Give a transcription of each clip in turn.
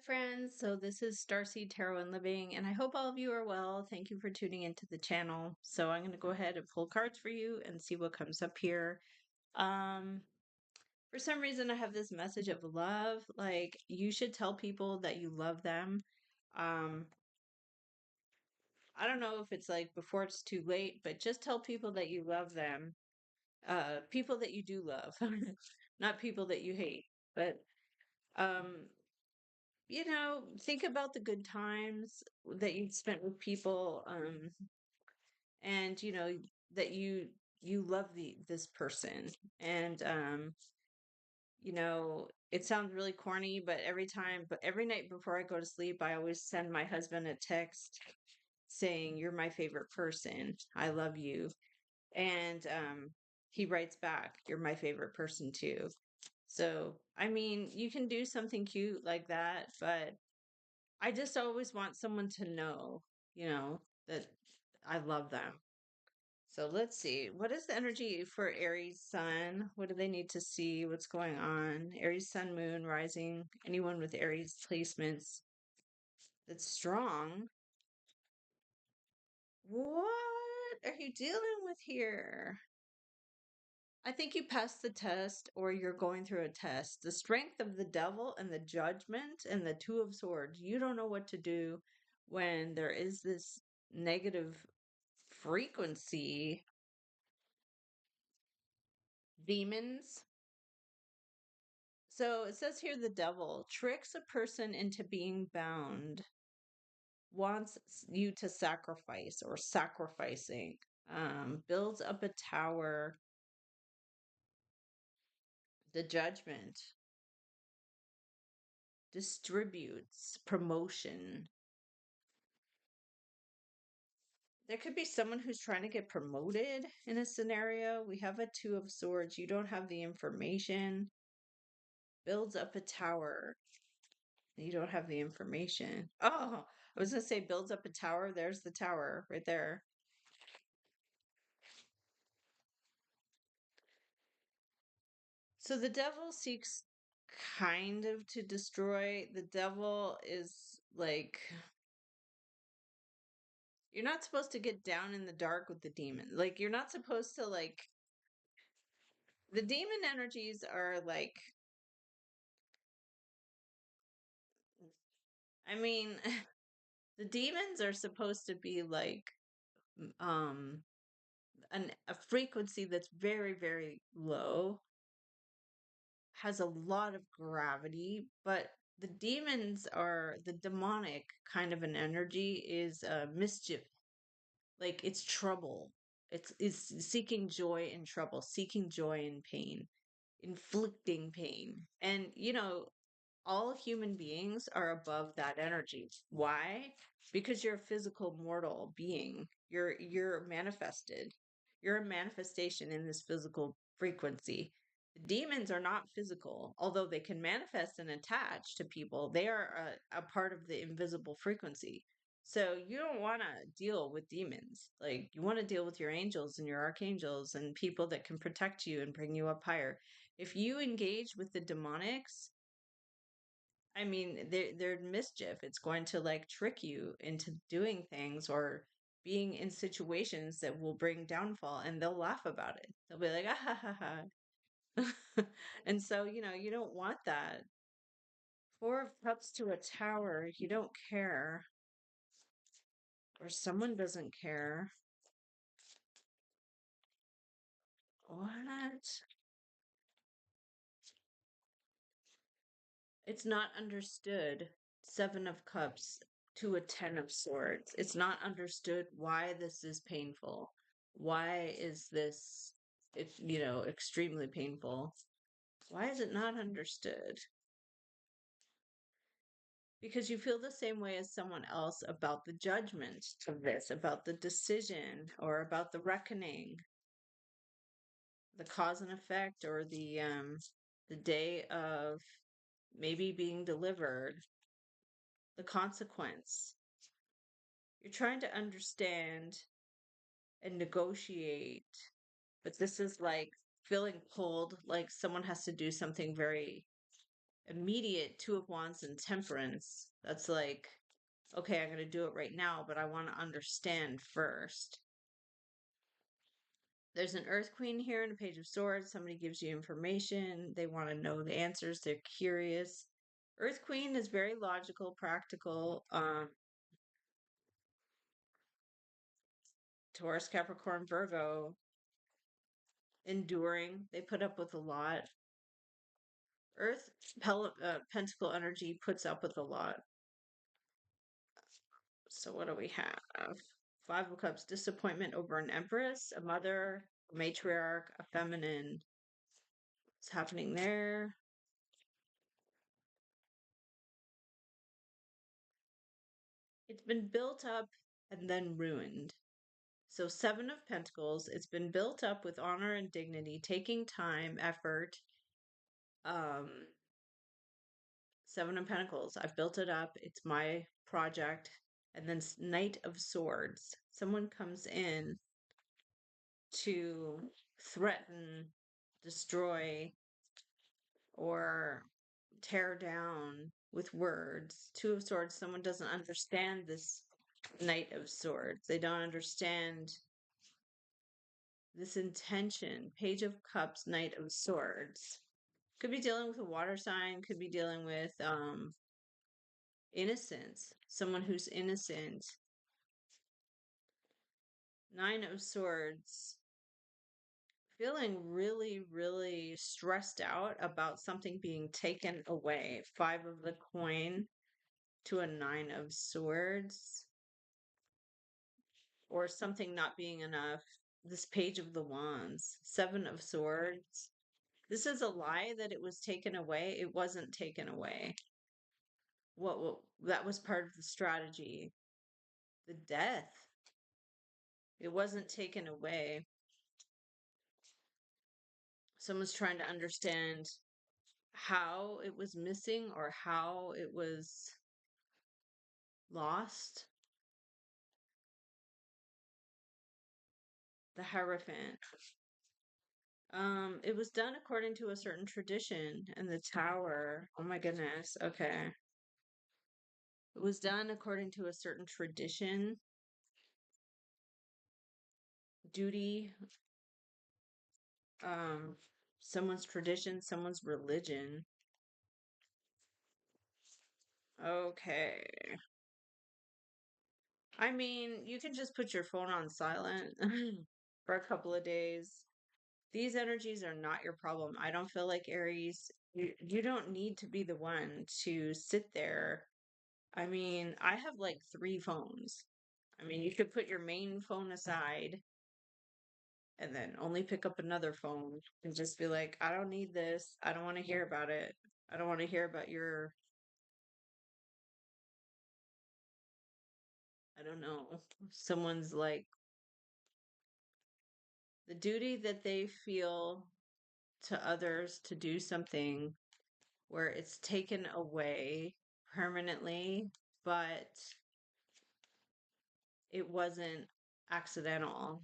friends. So this is Starseed Tarot and Living, and I hope all of you are well. Thank you for tuning into the channel. So I'm going to go ahead and pull cards for you and see what comes up here. Um, for some reason, I have this message of love. Like, you should tell people that you love them. Um, I don't know if it's like before it's too late, but just tell people that you love them. People that you do love, not people that you hate. But um, think about the good times that you spent with people, and that you love this person, and it sounds really corny, but every night before I go to sleep, I always send my husband a text saying, "You're my favorite person. I love you." And he writes back, "You're my favorite person too." So, I mean, you can do something cute like that, but I just always want someone to know, that I love them. So let's see. What is the energy for Aries Sun? What do they need to see? What's going on? Aries Sun, Moon, Rising. Anyone with Aries placements that's strong. What are you dealing with here? I think you passed the test or you're going through a test. The strength of the devil and the judgment and the Two of Swords. You don't know what to do when there is this negative frequency. Demons. So it says here the devil tricks a person into being bound, wants you to sacrifice or sacrificing, builds up a tower, the judgment, distributes, promotion. There could be someone who's trying to get promoted in a scenario. We have a Two of Swords. You don't have the information. Builds up a tower. You don't have the information. Oh, I was going to say builds up a tower. There's the tower right there. So the devil seeks kind of to destroy. The devil is like, you're not supposed to get down in the dark with the demon. Like, you're not supposed to, like, the demon energies are like, I mean, the demons are supposed to be like, um, a frequency that's very, very low, has a lot of gravity, but the demons are the demonic kind of an energy is mischief. Like, it's trouble. It's seeking joy in trouble, seeking joy in pain, inflicting pain. And all human beings are above that energy. Why? Because you're a physical mortal being. You're manifested. You're a manifestation in this physical frequency. Demons are not physical, although they can manifest and attach to people. They are a part of the invisible frequency. So you don't want to deal with demons. Like, you want to deal with your angels and your archangels and people that can protect you and bring you up higher. If you engage with the demonics, I mean, they're mischief. It's going to like trick you into doing things or being in situations that will bring downfall, and they'll laugh about it. They'll be like, ah, ha, ha, ha. And so, you don't want that. Four of Cups to a tower. You don't care, or someone doesn't care. What? It's not understood. Seven of Cups to a Ten of Swords. It's not understood why this is painful. Why is this, extremely painful? Why is it not understood? Because you feel the same way as someone else about the judgment of this, about the decision, or about the reckoning, the cause and effect, or the day of maybe being delivered, the consequence. You're trying to understand and negotiate, but this is like feeling pulled, like someone has to do something very immediate Two of Wands and Temperance. That's like, okay, I'm going to do it right now, but I want to understand first. There's an Earth Queen here and a Page of Swords. Somebody gives you information. They want to know the answers. They're curious. Earth Queen is very logical, practical. Taurus, Capricorn, Virgo, enduring. They put up with a lot. Earth, Pentacle energy puts up with a lot. So what do we have? Five of Cups, disappointment over an Empress, a mother, a matriarch, a feminine. What's happening there? It's been built up and then ruined. So, Seven of Pentacles, it's been built up with honor and dignity, taking time, effort. Um, Seven of Pentacles, I've built it up. It's my project. And then Knight of Swords, someone comes in to threaten, destroy, or tear down with words. Two of Swords, someone doesn't understand this Knight of Swords. They don't understand this intention. Page of Cups, Knight of Swords. Could be dealing with a water sign, could be dealing with innocence. Someone who's innocent. Nine of Swords. Feeling really, really stressed out about something being taken away. Five of the coin to a Nine of Swords. Or something not being enough. This Page of the Wands. Seven of Swords. This is a lie that it was taken away. It wasn't taken away. What that was part of the strategy. The death. It wasn't taken away. Someone's trying to understand how it was missing or how it was lost. The Hierophant. It was done according to a certain tradition, and the Tower. Oh my goodness. Okay. It was done according to a certain tradition, duty, um, someone's tradition, someone's religion. Okay. I mean, you can just put your phone on silent for a couple of days. These energies are not your problem. I don't feel like Aries, you don't need to be the one to sit there. I mean, I have like three phones. I mean, you could put your main phone aside and then only pick up another phone and just be like, I don't need this. I don't want to hear about it. I don't want to hear about your, I don't know, someone's like, the duty that they feel to others to do something where it's taken away permanently, but it wasn't accidental.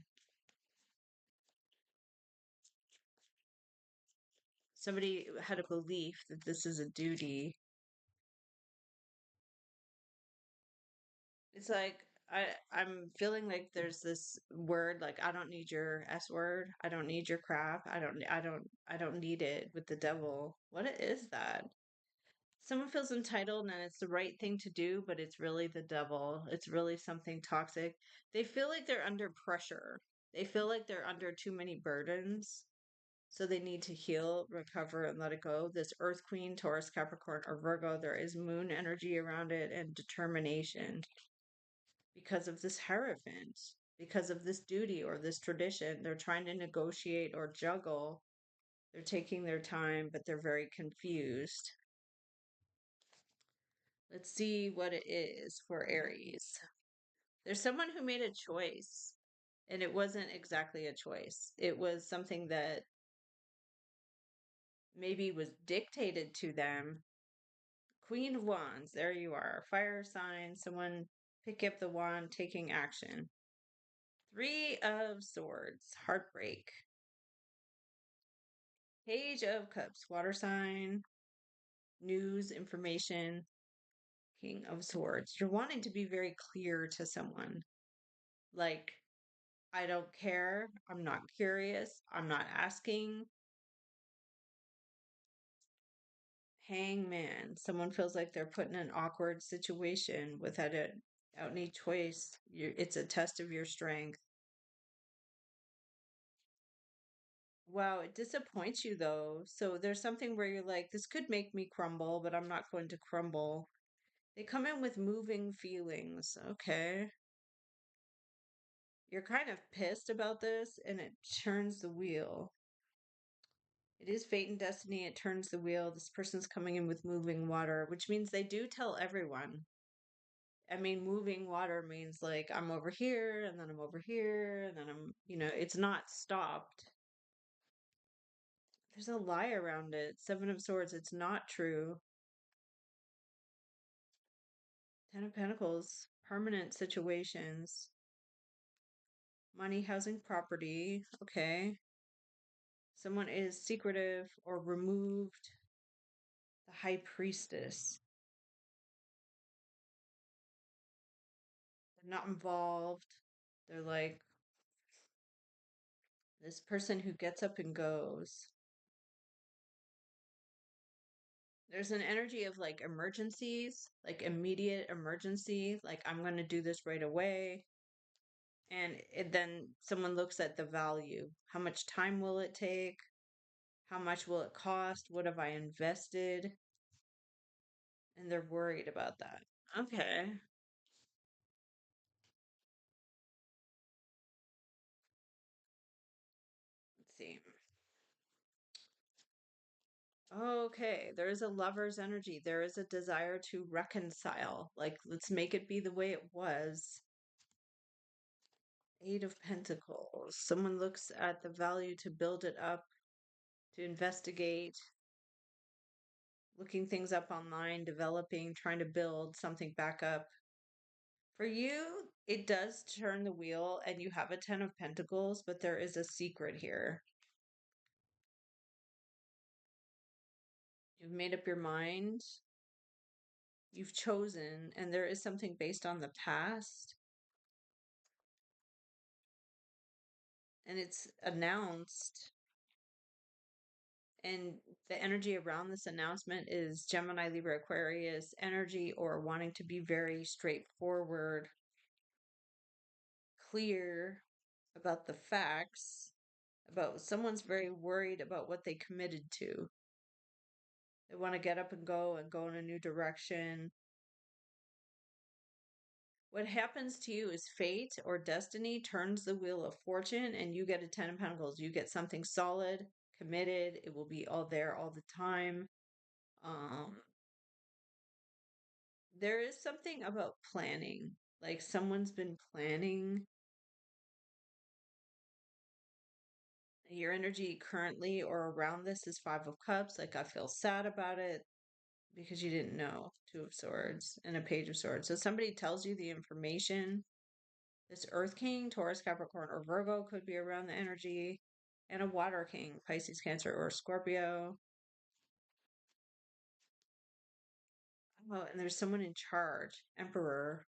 Somebody had a belief that this is a duty. It's like I'm feeling like there's this word like I don't need your S word. I don't need your crap. I don't need it with the devil. What is that? Someone feels entitled and it's the right thing to do, but it's really the devil. It's really something toxic. They feel like they're under pressure. They feel like they're under too many burdens. So they need to heal, recover, and let it go. This Earth Queen, Taurus, Capricorn, or Virgo, there is moon energy around it and determination because of this Hierophant, because of this duty or this tradition. They're trying to negotiate or juggle. They're taking their time, but they're very confused. Let's see what it is for Aries. There's someone who made a choice, and it wasn't exactly a choice. It was something that maybe was dictated to them. Queen of Wands, there you are. Fire sign, someone pick up the wand, taking action. Three of Swords, heartbreak. Page of Cups, water sign. news, information. King of Swords. You're wanting to be very clear to someone. Like, I don't care. I'm not curious. I'm not asking. Hangman. Someone feels like they're put in an awkward situation without any choice. It's a test of your strength. Wow, it disappoints you though. So there's something where you're like, this could make me crumble, but I'm not going to crumble. They come in with moving feelings. Okay. You're kind of pissed about this, and it turns the wheel. It is fate and destiny. It turns the wheel. This person's coming in with moving water, which means they do tell everyone. I mean, moving water means like I'm over here and then I'm over here and then it's not stopped. There's a lie around it. Seven of Swords. It's not true. Ten of Pentacles. Permanent situations. Money, housing, property. Okay. Someone is secretive or removed. The High Priestess. They're not involved. They're like this person who gets up and goes. There's an energy of like emergencies, like immediate emergency, like I'm going to do this right away. And then someone looks at the value. How much time will it take? How much will it cost? What have I invested? And they're worried about that. Okay. Let's see. Okay, there is a lover's energy. There is a desire to reconcile. Like, let's make it be the way it was. Eight of Pentacles. Someone looks at the value to build it up, to investigate, looking things up online, developing, trying to build something back up. For you, it does turn the wheel and you have a Ten of Pentacles, but there is a secret here. You've made up your mind, you've chosen, and there is something based on the past. And it's announced. And the energy around this announcement is Gemini, Libra, Aquarius energy, or wanting to be very straightforward, clear about the facts, about someone's very worried about what they committed to. They want to get up and go in a new direction. What happens to you is fate or destiny turns the wheel of fortune and you get a Ten of Pentacles. You get something solid, committed. It will be all there all the time. Um, there is something about planning. Like someone's been planning. Your energy currently or around this is Five of Cups. Like I feel sad about it because you didn't know. Two of Swords and a Page of Swords. So somebody tells you the information. This Earth King, Taurus, Capricorn, or Virgo could be around the energy. And a Water King, Pisces, Cancer, or Scorpio. Oh, and there's someone in charge. Emperor.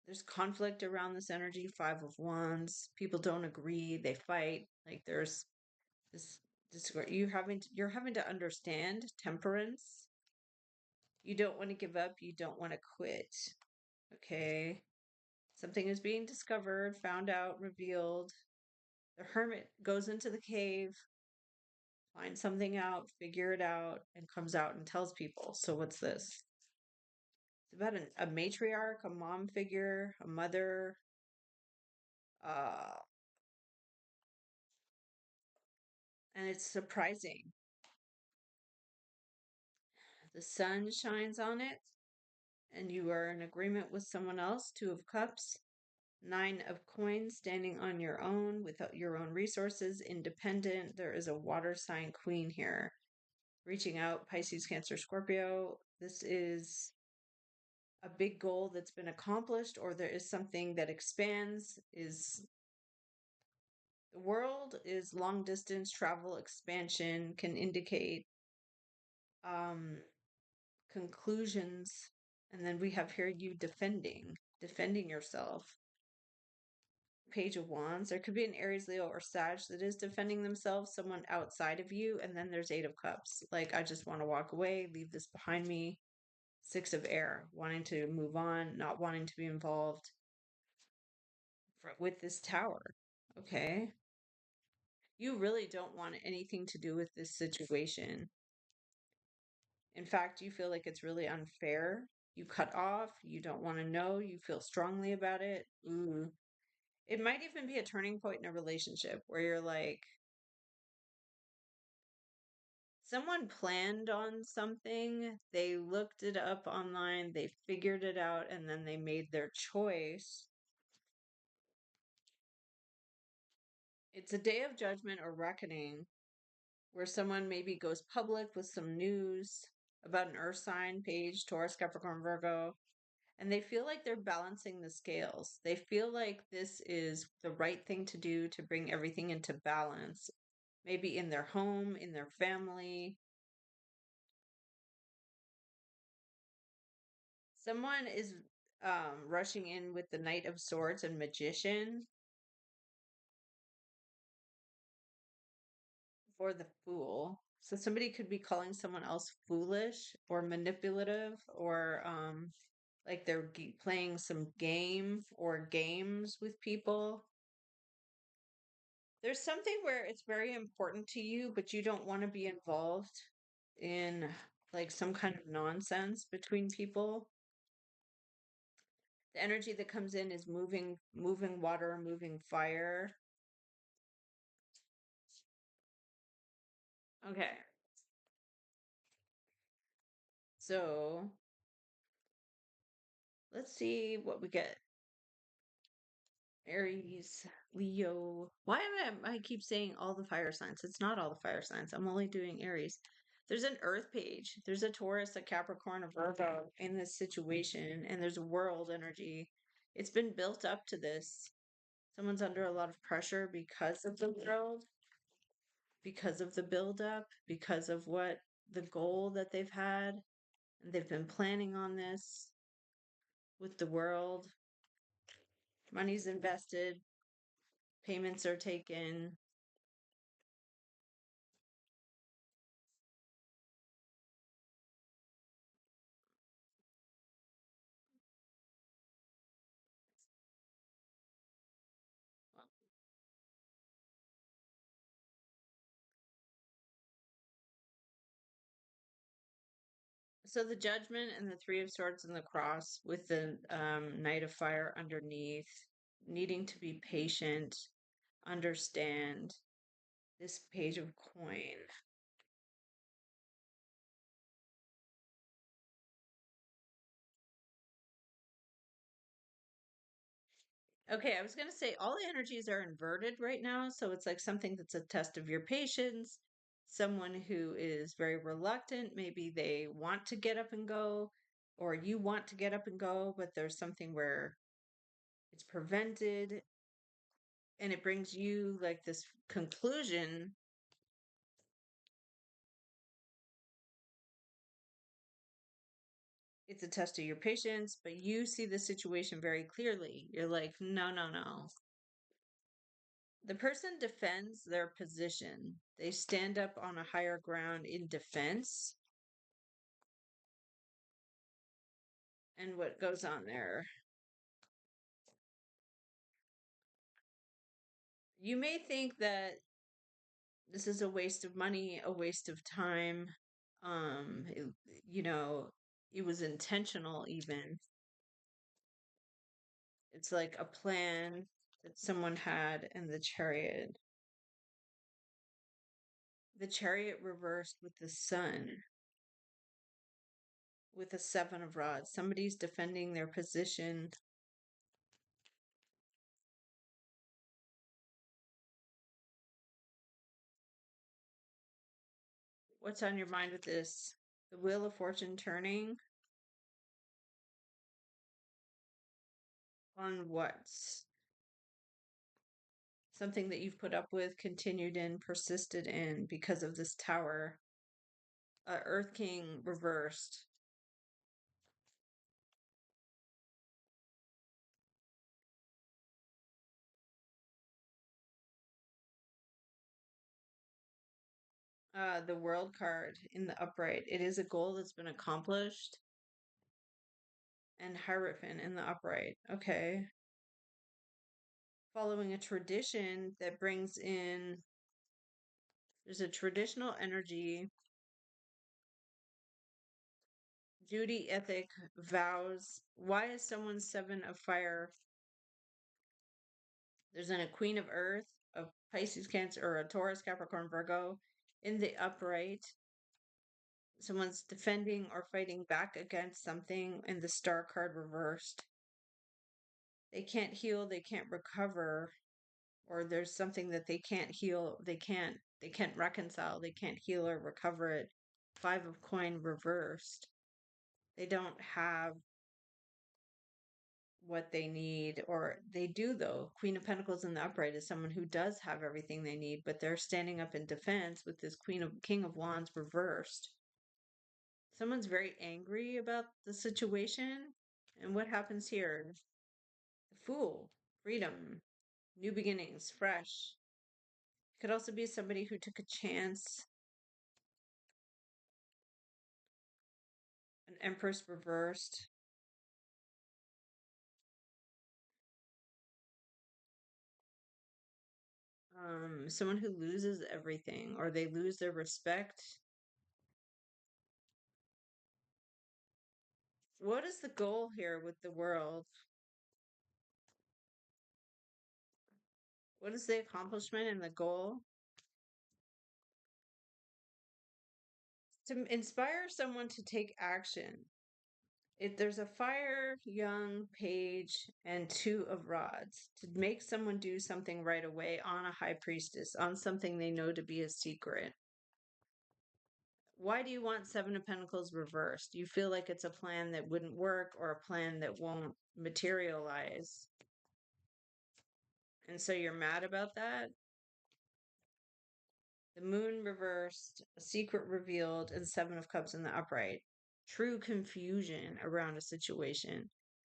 There's conflict around this energy. Five of Wands. People don't agree. They fight. Like there's this you're having to understand temperance. You don't want to give up. You don't want to quit. Okay. Something is being discovered, found out, revealed. The hermit goes into the cave, finds something out, figure it out, and comes out and tells people. So what's this? It's about a matriarch, a mom figure, a mother, uh, and it's surprising. The sun shines on it, and you are in agreement with someone else. Two of Cups, Nine of Coins, standing on your own without your own resources, independent. There is a water sign queen here. Reaching out, Pisces, Cancer, Scorpio. This is a big goal that's been accomplished, or there is something that expands, is The world is long distance travel expansion, can indicate um conclusions. And then we have here you defending yourself. Page of Wands. There could be an Aries, Leo, or Sag that is defending themselves, someone outside of you. And then there's Eight of Cups. Like, I just want to walk away, leave this behind me. Six of Air, wanting to move on, not wanting to be involved with this Tower. Okay. You really don't want anything to do with this situation. In fact, you feel like it's really unfair. You cut off, you don't want to know, you feel strongly about it. Ooh. It might even be a turning point in a relationship where you're like, someone planned on something, they looked it up online, they figured it out, and then they made their choice. It's a day of judgment or reckoning where someone maybe goes public with some news about an earth sign, page, Taurus, Capricorn, Virgo, and they feel like they're balancing the scales. They feel like this is the right thing to do to bring everything into balance, maybe in their home, in their family. Someone is rushing in with the Knight of Swords and Magician for the Fool. So somebody could be calling someone else foolish or manipulative, or like they're playing some game or games with people. There's something where it's very important to you, but you don't want to be involved in like some kind of nonsense between people. The energy that comes in is moving water, moving fire. Okay. So let's see what we get. Aries, Leo. Why am I keep saying all the fire signs? It's not all the fire signs. I'm only doing Aries. There's an Earth page. There's a Taurus, a Capricorn, a Virgo in this situation, and there's a world energy. It's been built up to this. Someone's under a lot of pressure because of the world, because of the buildup, because of what the goal that they've had. And they've been planning on this with the world. Money's invested, payments are taken. So the Judgment and the Three of Swords and the Cross with the Knight of Fire underneath, needing to be patient, understand this Page of Coin. Okay, I was going to say all the energies are inverted right now. So it's like something that's a test of your patience. Someone who is very reluctant, maybe they want to get up and go, or you want to get up and go, but there's something where it's prevented, and it brings you like this conclusion. It's a test of your patience, but you see the situation very clearly. You're like, no, no, no. The person defends their position. They stand up on a higher ground in defense. And what goes on there? You may think that this is a waste of money, a waste of time. It, you know, it was intentional even. It's like a plan that someone had, and the Chariot. The Chariot reversed with the Sun, with a Seven of Rods. Somebody's defending their position. What's on your mind with this? The Wheel of Fortune turning on what? something that you've put up with, continued in, persisted in because of this tower. Earth King reversed. The World card in the upright. It is a goal that's been accomplished. And Hierophant in the upright. Okay. Following a tradition that brings in, there's a traditional energy, duty, ethic, vows. Why is someone 7 of fire? There's then a Queen of Earth, a Pisces, Cancer, or a Taurus, Capricorn, Virgo in the upright. Someone's defending or fighting back against something in the Star card reversed. They can't heal, they can't recover, or there's something that they can't heal, they can't reconcile, they can't heal or recover it. 5 of coin reversed. They don't have what they need, or they do though. Queen of Pentacles in the upright is someone who does have everything they need, but they're standing up in defense with this King of Wands reversed. Someone's very angry about the situation. And what happens here? The Fool, freedom, new beginnings, fresh. Could also be somebody who took a chance. An Empress reversed. Someone who loses everything, or they lose their respect. What is the goal here with the world? What is the accomplishment and the goal? To inspire someone to take action. If there's a fire, young, page, and 2 of rods, to make someone do something right away on a high priestess, on something they know to be a secret. Why do you want 7 of Pentacles reversed? You feel like it's a plan that wouldn't work or a plan that won't materialize. And so you're mad about that? The Moon reversed, a secret revealed, and 7 of Cups in the upright. True confusion around a situation.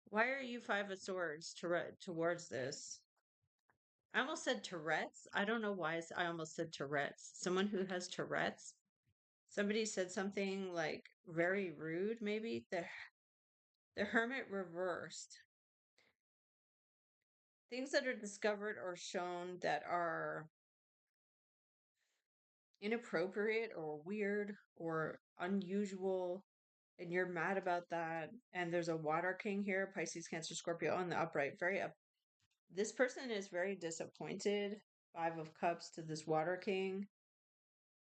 Why are you 5 of Swords towards this? I almost said Tourette's. I don't know why I almost said Tourette's. Someone who has Tourette's. Somebody said something like very rude, maybe. The Hermit reversed. Things that are discovered or shown that are inappropriate or weird or unusual, and you're mad about that. And there's a Water King here, Pisces, Cancer, Scorpio on the upright. This person is very disappointed. 5 of Cups to this Water King.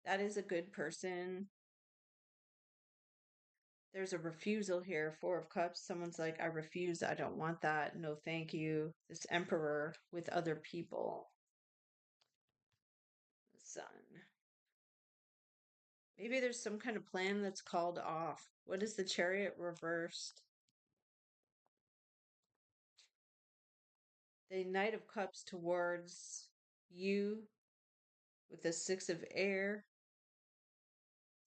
That is a good person. There's a refusal here. 4 of Cups. Someone's like, I refuse. I don't want that. No, thank you. This Emperor with other people. Sun. Maybe there's some kind of plan that's called off. What is the Chariot reversed? The Knight of Cups towards you with the 6 of air.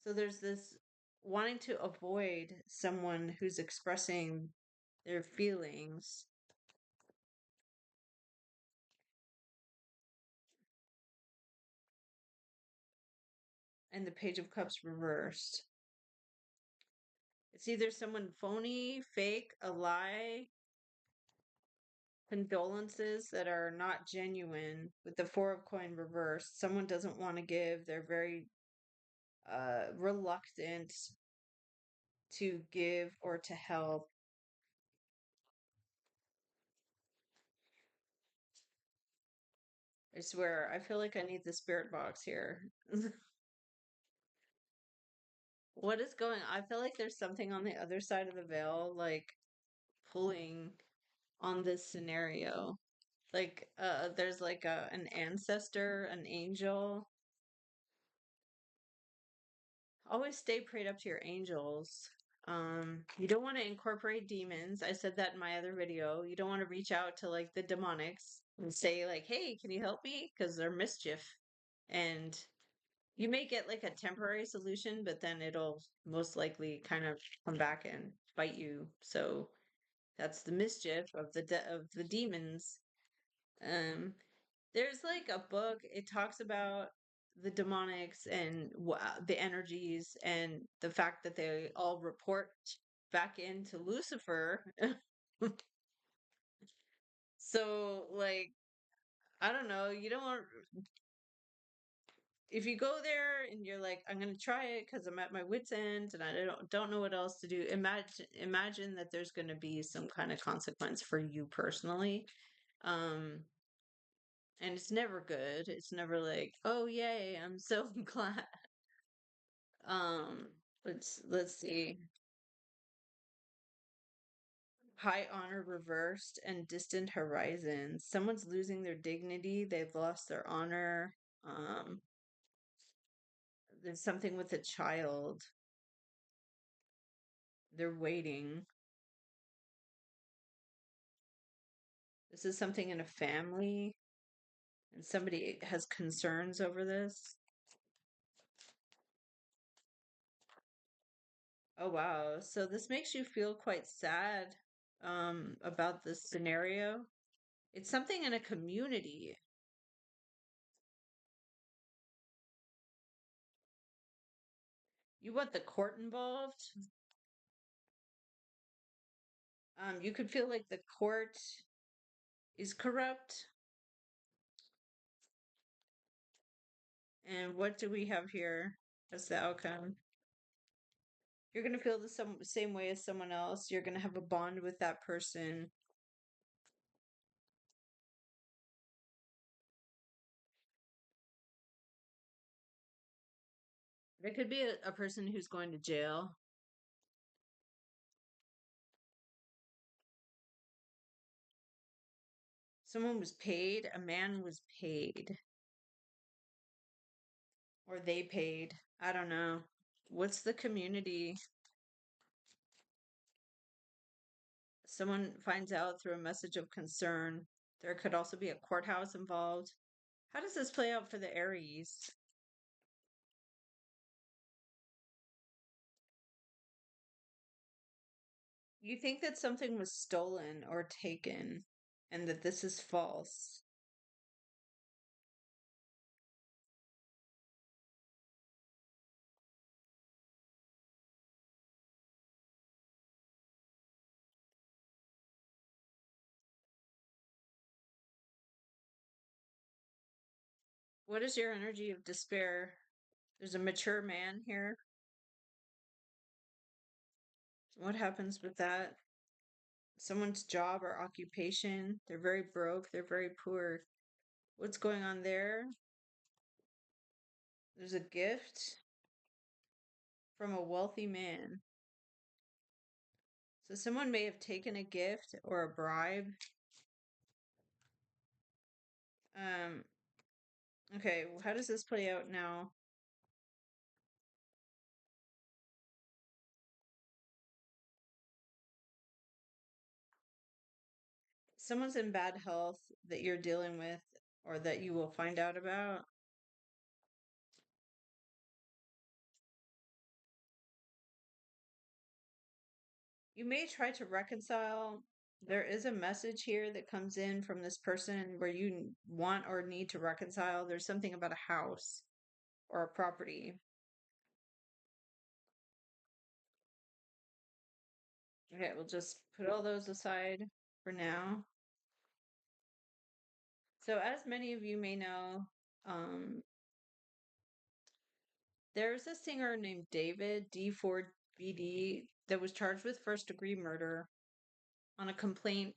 So there's this wanting to avoid someone who's expressing their feelings. And the Page of Cups reversed. It's either someone phony, fake, a lie, condolences that are not genuine with the 4 of coin reversed. Someone doesn't want to give. They're very reluctant to give or to help. I swear, I feel like I need the spirit box here. What is going on? I feel like there's something on the other side of the veil, like pulling on this scenario. Like, there's like an ancestor, an angel. Always stay prayed up to your angels. You don't want to incorporate demons. I said that in my other video. You don't want to reach out to like the demonics. and say like, "Hey, can you help me?" Because they're mischief, and you may get like a temporary solution, but then it'll most likely kind of come back and bite you. So that's the mischief of of the demons. Um, there's like a book. It talks about the demonics and the energies and the fact that they all report back into Lucifer. So like I don't know, you don't want if you go there and you're like, I'm gonna try it because I'm at my wit's end and I don't know what else to do. Imagine that there's gonna be some kind of consequence for you personally. Um, and it's never good. It's never like, oh yay, I'm so glad. Um, let's see. High honor reversed and distant horizons. Someone's losing their dignity. They've lost their honor. Um, there's something with a child. They're waiting. This is something in a family, and somebody has concerns over this. Oh wow. So this makes you feel quite sad about this scenario. It's something in a community. You want the court involved? You could feel like the court is corrupt. And what do we have here as the outcome? You're going to feel the same way as someone else. You're going to have a bond with that person. There could be a person who's going to jail. Someone was paid, a man was paid, or they paid. I don't know. What's the community? Someone finds out through a message of concern. There could also be a courthouse involved. How does this play out for the Aries? You think that something was stolen or taken and that this is false. What is your energy of despair? There's a mature man here. What happens with that? Someone's job or occupation. They're very broke. They're very poor. What's going on there? There's a gift from a wealthy man. So someone may have taken a gift or a bribe. Um, okay, how does this play out now? Someone's in bad health that you're dealing with or that you will find out about. You may try to reconcile. There is a message here that comes in from this person where you want or need to reconcile. There's something about a house or a property. Okay, we'll just put all those aside for now. So, as many of you may know, um, there's a singer named David D4BD that was charged with first degree murder on a complaint.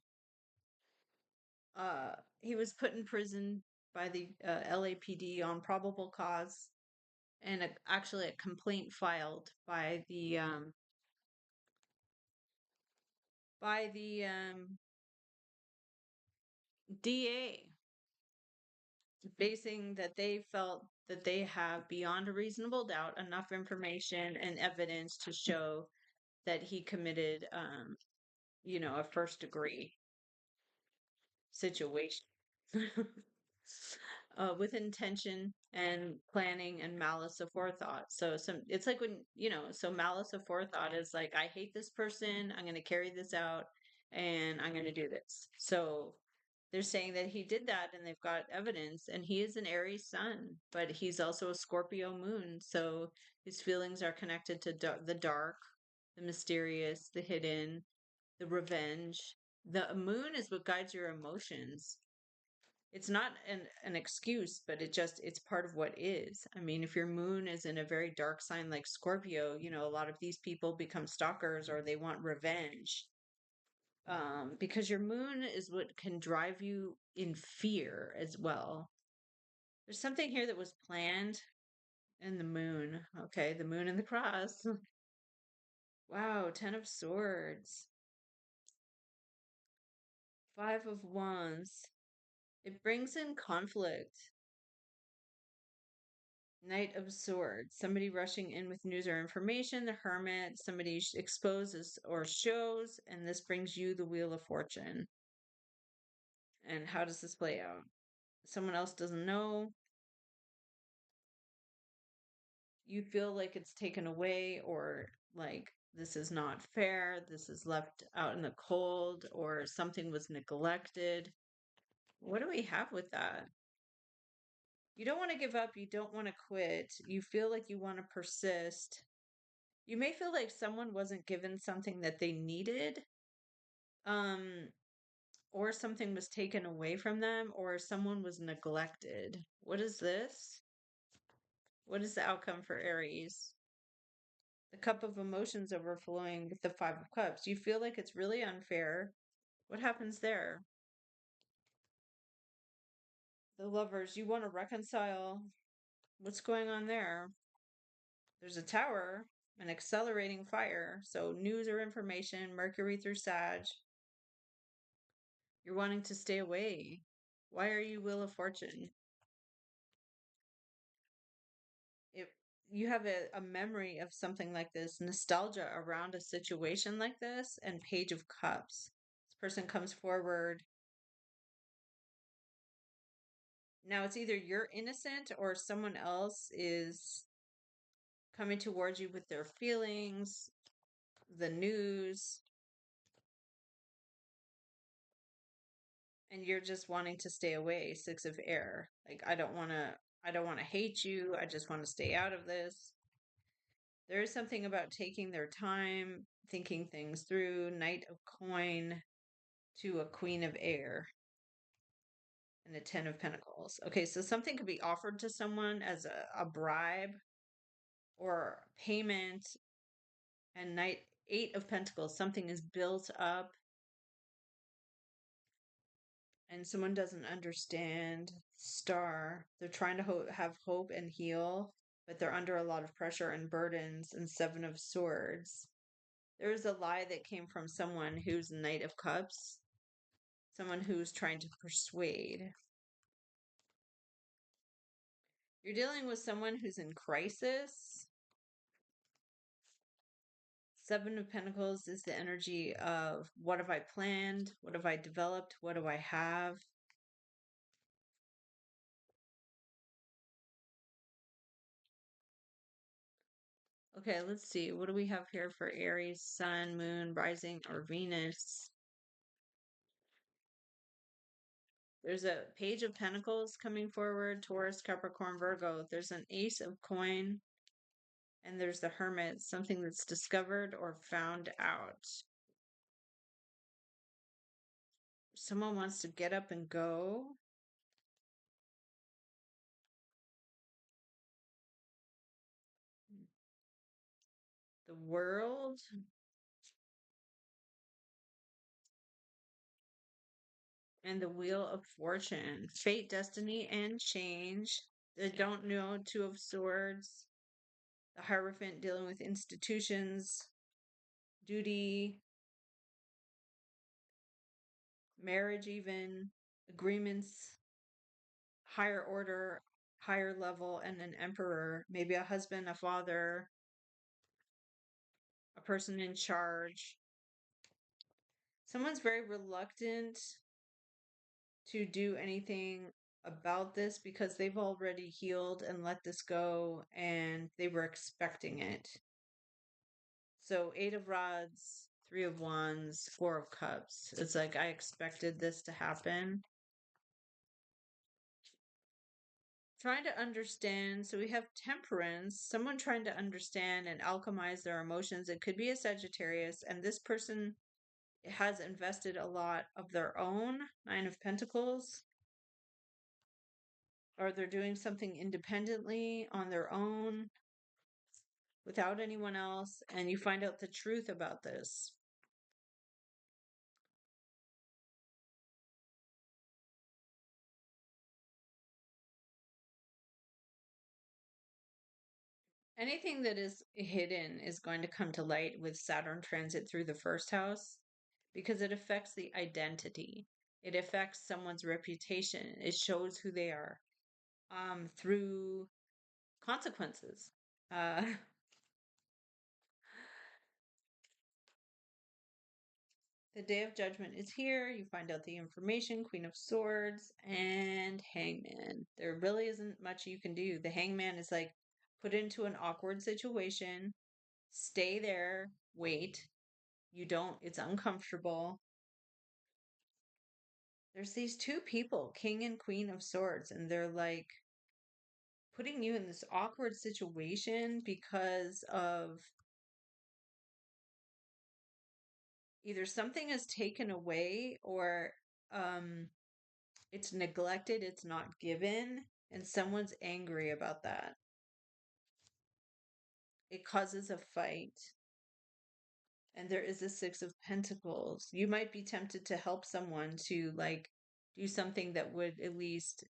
Uh, he was put in prison by the LAPD on probable cause, and actually a complaint filed by the DA, basing that they felt that they have beyond a reasonable doubt enough information and evidence to show that he committed, a first degree situation. With intention and planning and malice aforethought. So it's like when, so malice aforethought is like, I hate this person, I'm going to carry this out and I'm going to do this. So they're saying that he did that and they've got evidence, and he is an Aries sun, but he's also a Scorpio moon. So his feelings are connected to the dark, the mysterious, the hidden, the revenge. The moon is what guides your emotions. It's not an excuse, but it's part of what is. I mean, if your moon is in a very dark sign like Scorpio, a lot of these people become stalkers or they want revenge. Because your moon is what can drive you in fear as well. There's something here that was planned in the moon. Okay, the moon and the cross. Wow, 10 of swords. 5 of wands. It brings in conflict. Knight of Swords. Somebody rushing in with news or information. The Hermit. Somebody exposes or shows. And this brings you the Wheel of Fortune. And how does this play out? Someone else doesn't know. You feel like it's taken away, or like this is not fair. This is left out in the cold, or something was neglected. What do we have with that? You don't want to give up. You don't want to quit. You feel like you want to persist. You may feel like someone wasn't given something that they needed, um, or something was taken away from them, or someone was neglected. What is this? What is the outcome for Aries? The cup of emotions overflowing with the 5 of cups. You feel like it's really unfair. What happens there? The lovers, you want to reconcile. What's going on there? There's a tower, an accelerating fire. So news or information, Mercury through Sag. You're wanting to stay away. Why are you Wheel of Fortune? If you have a memory of something like this, nostalgia around a situation like this, and Page of Cups. This person comes forward. Now it's either you're innocent or someone else is coming towards you with their feelings, the news, and you're just wanting to stay away. 6 of air. Like, I don't want to hate you. I just want to stay out of this. There is something about taking their time, thinking things through. Knight of coin to a Queen of air and a 10 of pentacles. Okay, so something could be offered to someone as a bribe or payment. And knight 8 of pentacles. Something is built up and someone doesn't understand. Star. They're trying to have hope and heal, but they're under a lot of pressure and burdens. And 7 of swords. There's a lie that came from someone who's Knight of Cups, someone who's trying to persuade. You're dealing with someone who's in crisis. 7 of Pentacles is the energy of what have I planned? What have I developed? What do I have? Okay, let's see. What do we have here for Aries, Sun, Moon, Rising, or Venus? There's a Page of Pentacles coming forward, Taurus, Capricorn, Virgo. There's an Ace of Coin, and there's the Hermit, something that's discovered or found out. Someone wants to get up and go. The World. And the Wheel of Fortune. Fate, destiny, and change. The Don't Know, 2 of Swords. The Hierophant dealing with institutions, duty, marriage, even agreements, higher order, higher level, and an emperor, maybe a husband, a father, a person in charge. Someone's very reluctant to do anything about this because they've already healed and let this go and they were expecting it. So 8 of Rods, 3 of Wands, 4 of Cups. It's like I expected this to happen. Trying to understand. So we have Temperance, someone trying to understand and alchemize their emotions. It could be a Sagittarius, and this person has invested a lot of their own. 9 of Pentacles. Or they're doing something independently on their own without anyone else, and you find out the truth about this. Anything that is hidden is going to come to light with Saturn transit through the first house because it affects the identity. It affects someone's reputation. It shows who they are through consequences. Uh, the Day of Judgment is here. You find out the information. Queen of Swords and Hangman. There really isn't much you can do. The Hangman is like put into an awkward situation. Stay there. Wait. It's uncomfortable. There's these two people, King and Queen of Swords, and they're like putting you in this awkward situation because of either something is taken away or it's neglected, it's not given, and someone's angry about that. It causes a fight. And there is a 6 of Pentacles. You might be tempted to help someone to like do something that would at least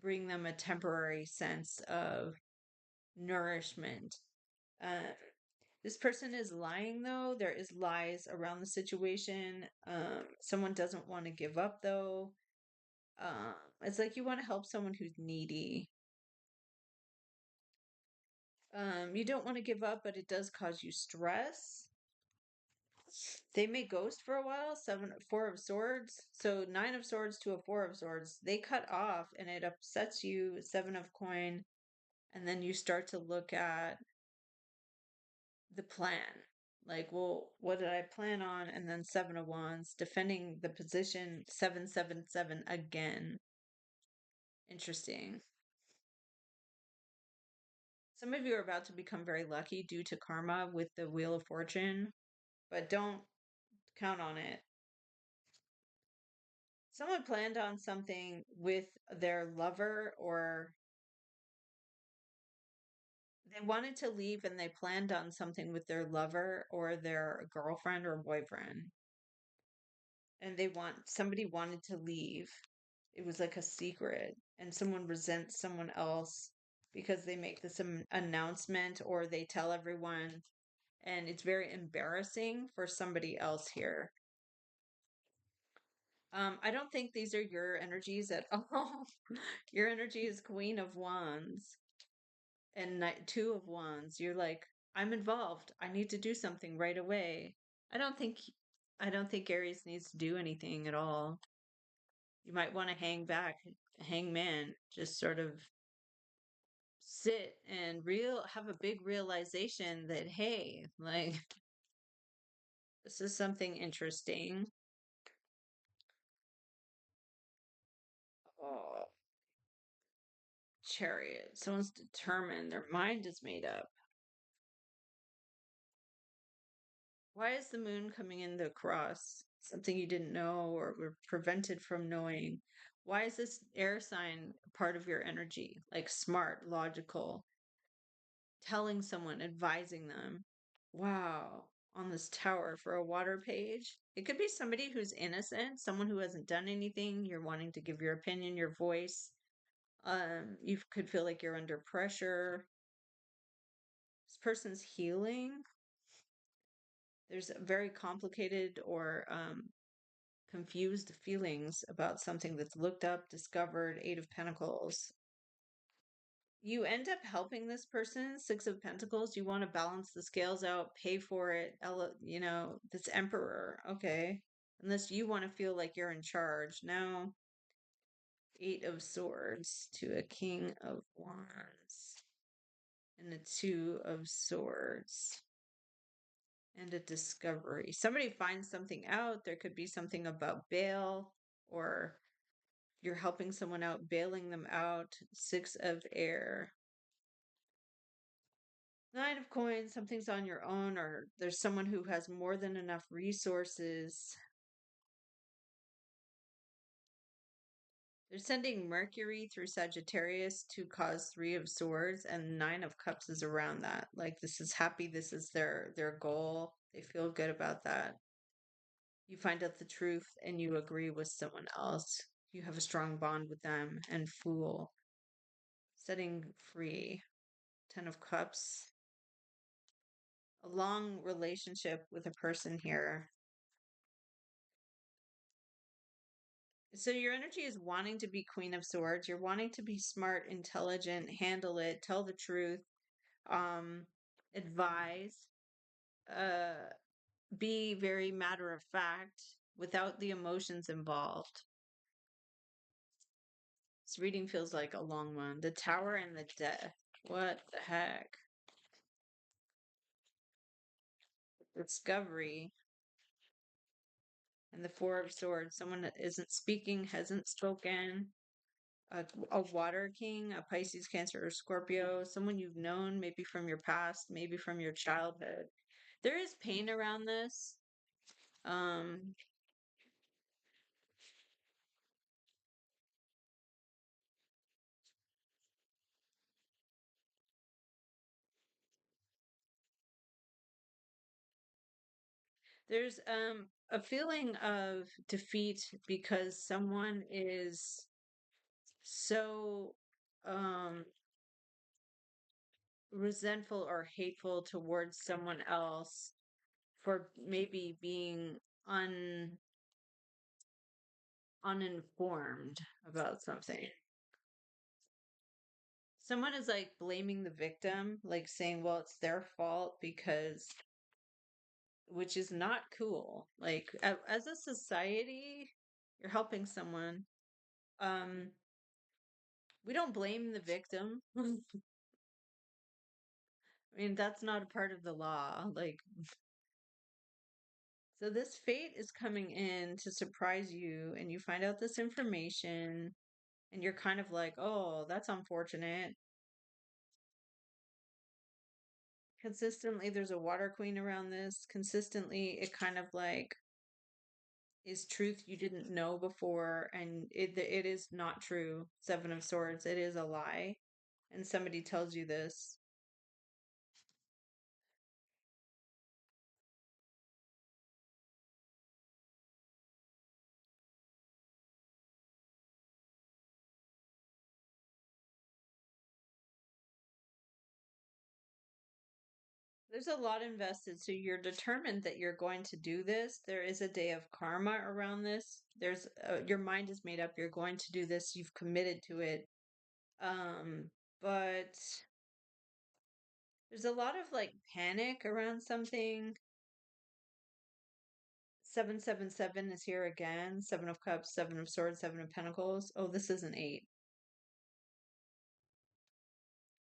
bring them a temporary sense of nourishment. Uh, this person is lying though. There is lies around the situation. Someone doesn't want to give up though. It's like you want to help someone who's needy. You don't want to give up, but it does cause you stress. They may ghost for a while. 4 of Swords. So 9 of Swords to a 4 of Swords. They cut off and it upsets you. 7 of Coin. And then you start to look at the plan. Like, well, what did I plan on? And then 7 of Wands, defending the position. 777 again. Interesting. Some of you are about to become very lucky due to karma with the Wheel of Fortune, but don't count on it. Someone planned on something with their lover, or they wanted to leave and they planned on something with their lover or their girlfriend or boyfriend. And somebody wanted to leave. It was like a secret, and someone resents someone else because they make this announcement or they tell everyone, and it's very embarrassing for somebody else here. I don't think these are your energies at all. Your energy is Queen of Wands and 2 of Wands. You're like, I'm involved. I need to do something right away. I don't think I don't think Aries needs to do anything at all. You might want to hang back, Hangman, just sort of sit and have a big realization that hey, like this is something interesting. Oh, Chariot. Someone's determined. Their mind is made up. Why is the moon coming in the cross? Something you didn't know or were prevented from knowing. Why is this air sign part of your energy? Like smart, logical, telling someone, advising them. Wow. On this tower for a water page. It could be somebody who's innocent, someone who hasn't done anything. You're wanting to give your opinion, your voice. You could feel like you're under pressure. This person's healing. There's very complicated or confused feelings about something that's looked up, discovered. 8 of Pentacles. You end up helping this person. 6 of Pentacles. You want to balance the scales out, pay for it. This Emperor. Okay. Unless you want to feel like you're in charge. No. Eight of Swords to a King of Wands and a Two of Swords and a Discovery. Somebody finds something out. There could be something about bail, or you're helping someone out, bailing them out. Six of Air. Nine of Coins, something's on your own, or there's someone who has more than enough resources. They're sending Mercury through Sagittarius to cause Three of Swords, and Nine of Cups is around that. Like, this is happy, this is their goal. They feel good about that. You find out the truth and you agree with someone else. You have a strong bond with them. And Fool. Setting free. Ten of Cups. A long relationship with a person here. So your energy is wanting to be Queen of Swords. You're wanting to be smart, intelligent, handle it, tell the truth, advise, uh, be very matter of fact without the emotions involved. This reading feels like a long one. The Tower and the Death. What the heck? Discovery. And the Four of Swords. Someone that isn't speaking, hasn't spoken. A water king, a Pisces, Cancer, or Scorpio. Someone you've known, maybe from your past, maybe from your childhood. There is pain around this. There's a feeling of defeat because someone is so resentful or hateful towards someone else for maybe being uninformed about something. Someone is like blaming the victim, like saying, well, it's their fault because, which is not cool. Like, as a society, you're helping someone. We don't blame the victim. I mean, that's not a part of the law. Like, so this fate is coming in to surprise you, and you find out this information, and you're kind of like, oh, that's unfortunate. Consistently, there's a water queen around this. Consistently, it kind of like is truth you didn't know before, and it is not true. Seven of Swords, it is a lie, and somebody tells you this. There's a lot invested, so you're determined that you're going to do this. There is a day of karma around this. There's your mind is made up. You're going to do this. You've committed to it. But there's a lot of like panic around something. 777 is here again. Seven of Cups, Seven of Swords, Seven of Pentacles. Oh, this is an eight.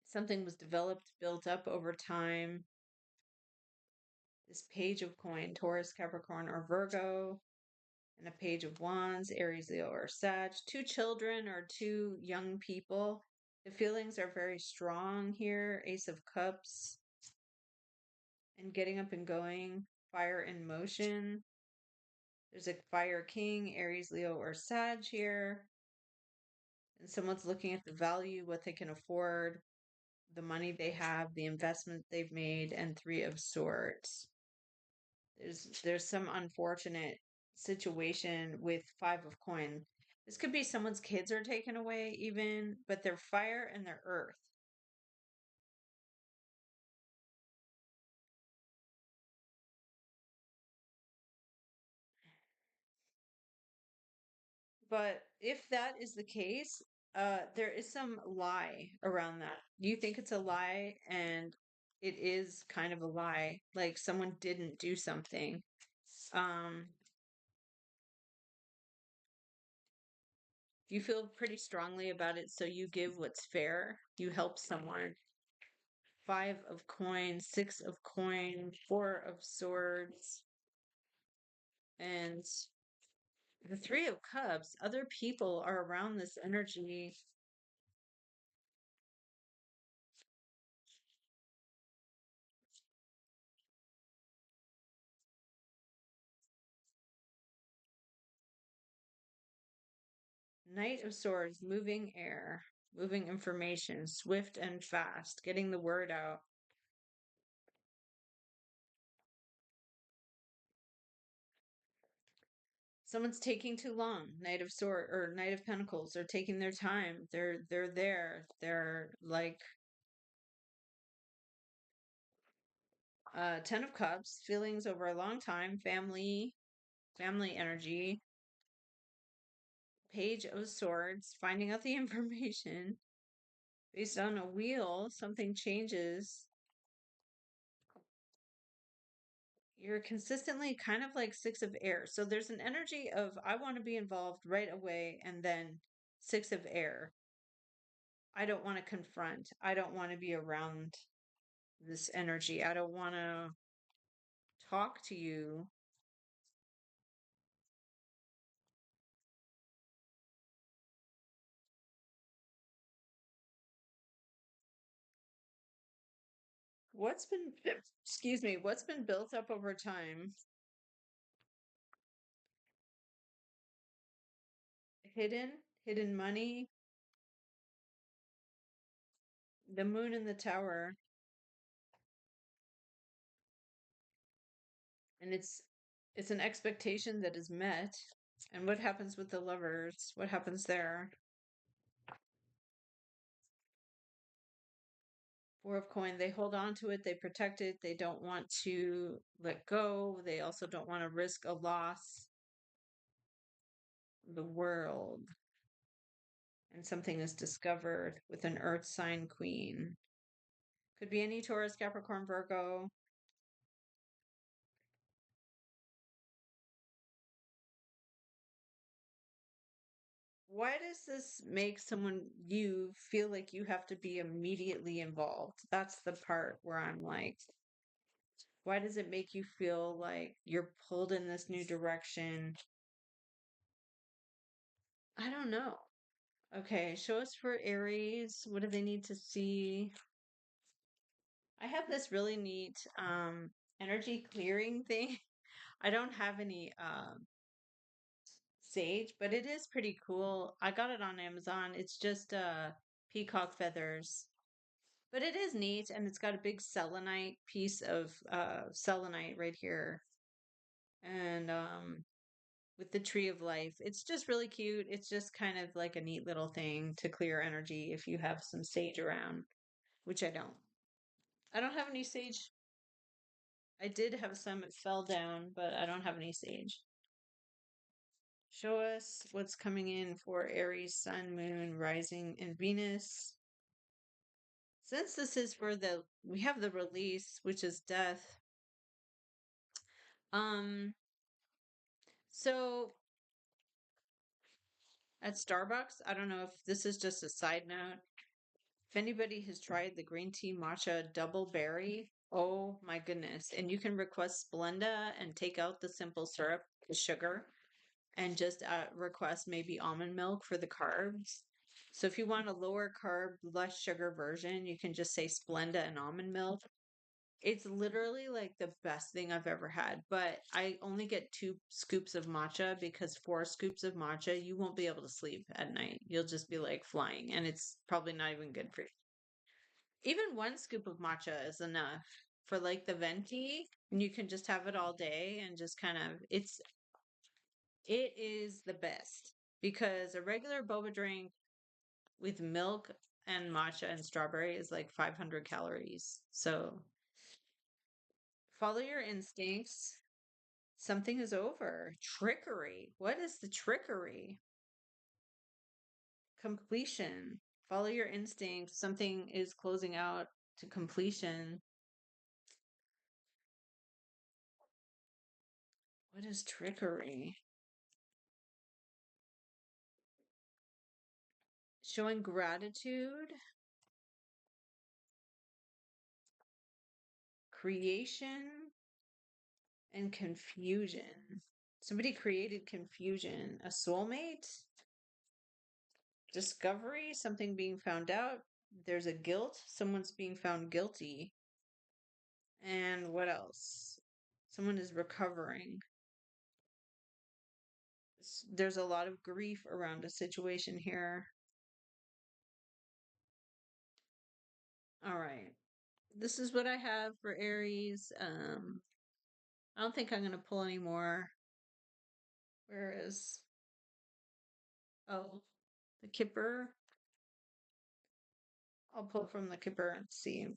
Something was developed, built up over time. This Page of Coin, Taurus, Capricorn, or Virgo. And a Page of Wands, Aries, Leo, or Sag. Two children or two young people. The feelings are very strong here. Ace of Cups. And getting up and going. Fire in motion. There's a Fire King, Aries, Leo, or Sag here. And someone's looking at the value, what they can afford, the money they have, the investment they've made, and Three of Swords. There's some unfortunate situation with Five of Coin. This could be someone's kids are taken away even, but they're fire and they're earth. But if that is the case, there is some lie around that. You think it's a lie, and it is kind of a lie. Like someone didn't do something. Um, You feel pretty strongly about it, so you give what's fair. You help someone. Five of coins, six of coins, four of swords, and the three of cups. Other people are around this energy. Knight of swords, moving air, moving information, swift and fast, getting the word out. Someone's taking too long. Knight of sword or Knight of Pentacles. They're taking their time. They're there. They're like Ten of Cups, feelings over a long time, family energy. Page of Swords, finding out the information based on a wheel, something changes. You're consistently kind of like Six of Air. So there's an energy of I want to be involved right away, and then Six of Air. I don't want to confront. I don't want to be around this energy. I don't want to talk to you. What's been, excuse me, what's been built up over time? Hidden money, the moon in the tower. And it's an expectation that is met. And what happens with the lovers? What happens there? Four of coin, they hold on to it, they protect it, they don't want to let go, they also don't want to risk a loss. The world. And something is discovered with an earth sign queen. Could be any Taurus, Capricorn, Virgo. Why does this make someone you feel like you have to be immediately involved? That's the part where I'm like, why does it make you feel like you're pulled in this new direction? I don't know. Okay, show us for Aries. What do they need to see? I have this really neat energy clearing thing. I don't have any sage, but it is pretty cool. I got it on Amazon. It's just peacock feathers. But it is neat, and it's got a big selenite piece of selenite right here. And with the tree of life. It's just really cute. It's just kind of like a neat little thing to clear energy if you have some sage around, which I don't. I don't have any sage. I did have some, it fell down, but I don't have any sage. Show us what's coming in for Aries, Sun, Moon, Rising, and Venus. Since this is for we have the release, which is death. Um, so at Starbucks, I don't know if this is just a side note. If anybody has tried the green tea matcha double berry, oh my goodness. And you can request Splenda and take out the simple syrup, the sugar, and just request maybe almond milk for the carbs. So if you want a lower carb, less sugar version, you can just say Splenda and almond milk. It's literally like the best thing I've ever had. But I only get 2 scoops of matcha because 4 scoops of matcha, you won't be able to sleep at night. You'll just be like flying, and it's probably not even good for you. Even 1 scoop of matcha is enough for like the venti, and you can just have it all day and just kind of it is the best because a regular boba drink with milk and matcha and strawberry is like 500 calories. So follow your instincts. Something is over. Trickery. What is the trickery? Completion. Follow your instincts. Something is closing out to completion. What is trickery? Showing gratitude, creation, and confusion. Somebody created confusion. A soulmate, discovery, something being found out. There's a guilt, someone's being found guilty. And what else? Someone is recovering. There's a lot of grief around a situation here. All right. This is what I have for Aries. I don't think I'm going to pull any more. Where is... Oh, the Kipper. I'll pull from the Kipper and see.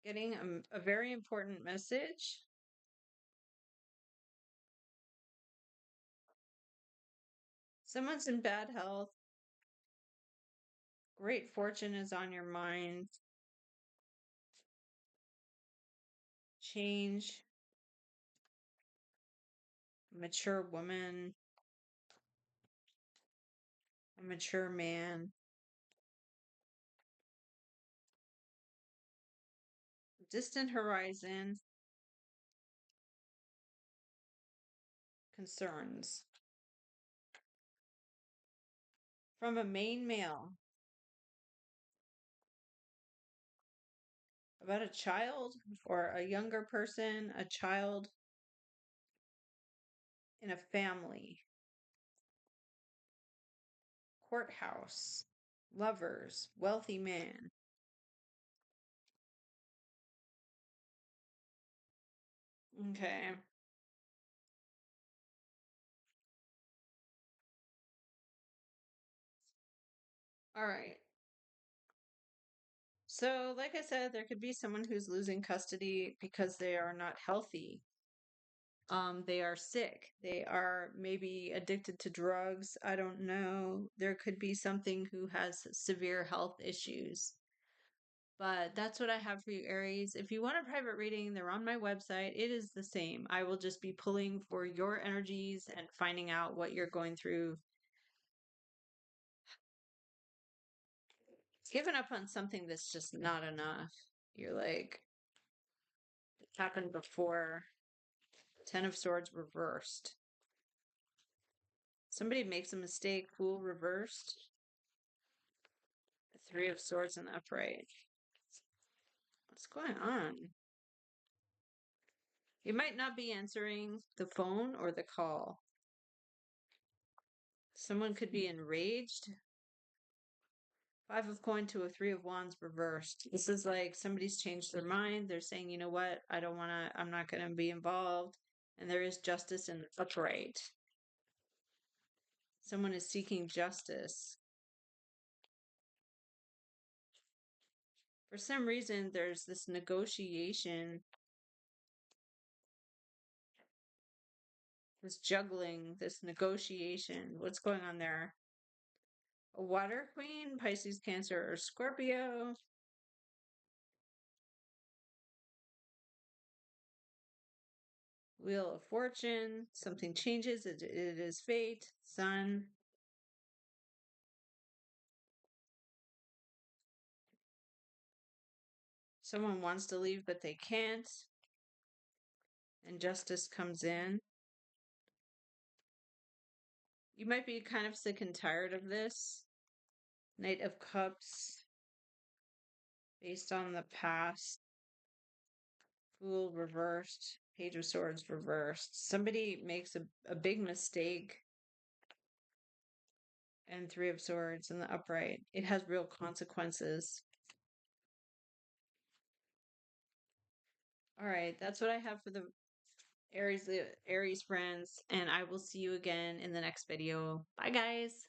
Getting a very important message. Someone's in bad health. Great fortune is on your mind. Change. Mature woman. A mature man. Distant horizon. Concerns. From a main male. About a child or a younger person, a child in a family. Courthouse. Lovers. Wealthy man. Okay. All right. So, like I said, there could be someone who's losing custody because they are not healthy. They are sick. They are maybe addicted to drugs. I don't know. There could be something who has severe health issues. But that's what I have for you, Aries. If you want a private reading, they're on my website. It is the same. I will just be pulling for your energies and finding out what you're going through. Giving up on something that's just not enough. You're like, it happened before. Ten of Swords reversed. Somebody makes a mistake. Fool reversed. Three of Swords in the upright. What's going on? You might not be answering the phone or the call. Someone could be enraged. Five of Coin to a Three of Wands reversed. This is like somebody's changed their mind. They're saying, you know what? I'm not going to be involved. And there is justice in the upright. Someone is seeking justice. For some reason, there's this negotiation, this juggling, this negotiation. What's going on there? A water queen, Pisces, Cancer, or Scorpio. Wheel of Fortune. Something changes. It is fate. Sun. Someone wants to leave, but they can't. And justice comes in. You might be kind of sick and tired of this. Knight of Cups. Based on the past. Fool reversed. Page of Swords reversed. Somebody makes a big mistake. And Three of Swords in the upright. It has real consequences. All right, that's what I have for the Aries friends, and I will see you again in the next video. Bye, guys.